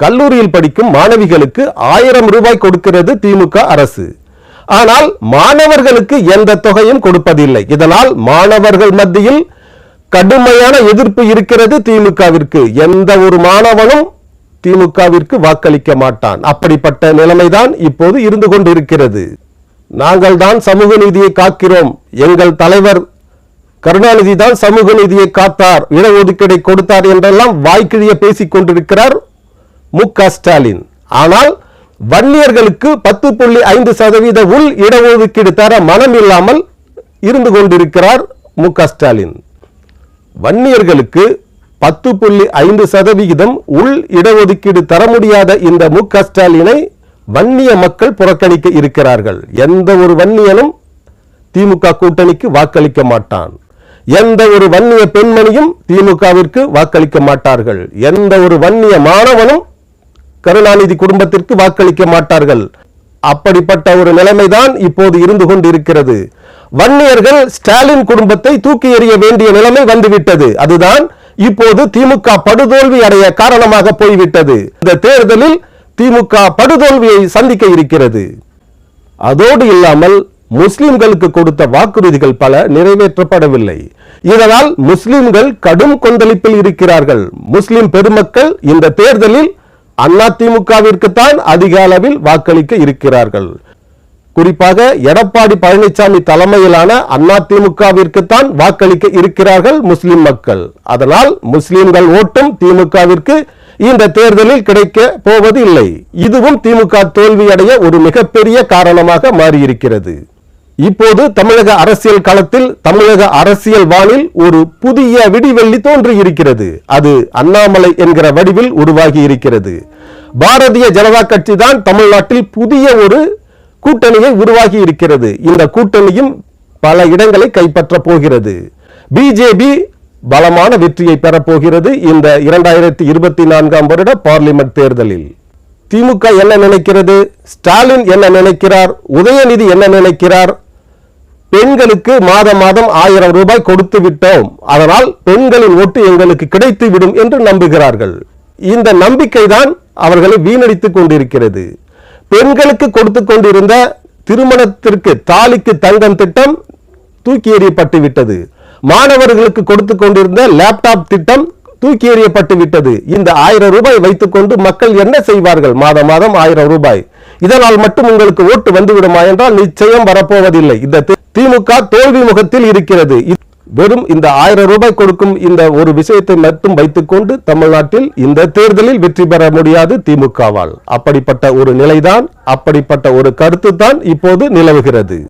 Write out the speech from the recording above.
கல்லூரியில் படிக்கும் மாணவிகளுக்கு 1000 ரூபாய் கொடுக்கிறது திமுக அரசு. ஆனால் மாணவர்களுக்கு எந்த தொகையும் கொடுப்பதில்லை. இதனால் மாணவர்கள் மத்தியில் கடுமையான எதிர்ப்பு இருக்கிறது திமுகவிற்கு. எந்த ஒரு மாணவனும் திமுகவிற்கு வாக்களிக்க மாட்டான். அப்படிப்பட்ட நிலைமைதான் இப்போது இருந்து கொண்டிருக்கிறது. நாங்கள் தான் சமூக நீதியை காக்கிறோம், எங்கள் தலைவர் கருணாநிதி தான் சமூக நீதியை காத்தார், இடஒதுக்கீடை கொடுத்தார் என்றெல்லாம் வாய்க்கிழிய பேசிக் கொண்டிருக்கிறார் மு.க. ஸ்டாலின். ஆனால் வன்னியர்களுக்கு 10.5% உள் இடஒதுக்கீடு தர மனம் இல்லாமல் இருந்து கொண்டிருக்கிறார் மு.க. ஸ்டாலின். வன்னியர்களுக்கு 10.5% உள் இடஒதுக்கீடு தர முடியாத இந்த மு.க. ஸ்டாலினை வன்னிய மக்கள் புறக்கணிக்க இருக்கிறார்கள். எந்த ஒரு வன்னியனும் திமுக கூட்டணிக்கு வாக்களிக்க மாட்டான். எந்த ஒரு வன்னிய பெண்மணியும் திமுகவிற்கு வாக்களிக்க மாட்டார்கள். எந்த ஒரு வன்னிய மாணவனும் கருணாநிதி குடும்பத்திற்கு வாக்களிக்க மாட்டார்கள். அப்படிப்பட்ட ஒரு நிலைமைதான் இப்போது இருந்து கொண்டிருக்கிறது. வன்னியர்கள் ஸ்டாலின் குடும்பத்தை தூக்கி எறிய வேண்டிய நிலைமை வந்துவிட்டது. அதுதான் இப்போது திமுக படுதோல்வி அடைய காரணமாக போய்விட்டது. இந்த தேர்தலில் திமுக படுதோல்வியை சந்திக்க இருக்கிறது. அதோடு இல்லாமல் முஸ்லிம்களுக்கு கொடுத்த வாக்குறுதிகள் பல நிறைவேற்றப்படவில்லை. இதனால் முஸ்லிம்கள் கடும் கொந்தளிப்பில் இருக்கிறார்கள். முஸ்லிம் பெருமக்கள் இந்த தேர்தலில் அதிமுகவிற்கு தான் அதிக அளவில் வாக்களிக்க இருக்கிறார்கள். குறிப்பாக எடப்பாடி பழனிசாமி தலைமையிலான அதிமுகவிற்கு தான் வாக்களிக்க இருக்கிறார்கள் முஸ்லிம் மக்கள். அதனால் முஸ்லிம்கள் ஓட்டும் திமுகவிற்கு இந்த தேர்தலில் கிடைக்க போவது இல்லை. இதுவும் திமுக தோல்வியடைய ஒரு மிகப்பெரிய காரணமாக மாறியிருக்கிறது. இப்போது தமிழக அரசியல் களத்தில், தமிழக அரசியல் வானில் ஒரு புதிய விடிவெள்ளி தோன்றி இருக்கிறது. அது அண்ணாமலை என்கிற வடிவில் உருவாகி இருக்கிறது. பாரதிய ஜனதா கட்சி தான் தமிழ்நாட்டில் புதிய ஒரு கூட்டணியை உருவாகி இருக்கிறது. இந்த கூட்டணியும் பல இடங்களை கைப்பற்ற போகிறது. பிஜேபி பலமான வெற்றியை பெறப்போகிறது இந்த 2024 வருட பார்லிமெண்ட் தேர்தலில். திமுக என்ன நினைக்கிறது? ஸ்டாலின் என்ன நினைக்கிறார்? உதயநிதி என்ன நினைக்கிறார்? பெண்களுக்கு மாதம் 1000 ரூபாய் கொடுத்து விட்டோம், அதனால் பெண்களின் ஓட்டு எங்களுக்கு கிடைத்து விடும் என்று நம்புகிறார்கள். இந்த நம்பிக்கை தான் அவர்களை வீணடித்துக் கொண்டிருக்கிறது. பெண்களுக்கு கொடுத்து கொண்டிருந்த திருமணத்திற்கு தாலிக்கு தங்கம் திட்டம் தூக்கி எறியப்பட்டு விட்டது. மாணவர்களுக்கு கொடுத்து கொண்டிருந்த லேப்டாப் திட்டம் தூக்கி எறியப்பட்டு விட்டது. இந்த 1000 ரூபாய் வைத்துக் கொண்டு மக்கள் என்ன செய்வார்கள்? மாதம் 1000 ரூபாய். இதனால் மட்டும் உங்களுக்கு ஓட்டு வந்துவிடுமா என்றால் நிச்சயம் வரப்போவதில்லை. இந்த திமுக தோல்வி முகத்தில் இருக்கிறது. வெறும் இந்த 1000 ரூபாய் கொடுக்கும் இந்த ஒரு விஷயத்தை மட்டும் வைத்துக் கொண்டு தமிழ்நாட்டில் இந்த தேர்தலில் வெற்றி பெற முடியாது திமுகவால். அப்படிப்பட்ட ஒரு நிலைதான், அப்படிப்பட்ட ஒரு கருத்து தான் இப்போது நிலவுகிறது.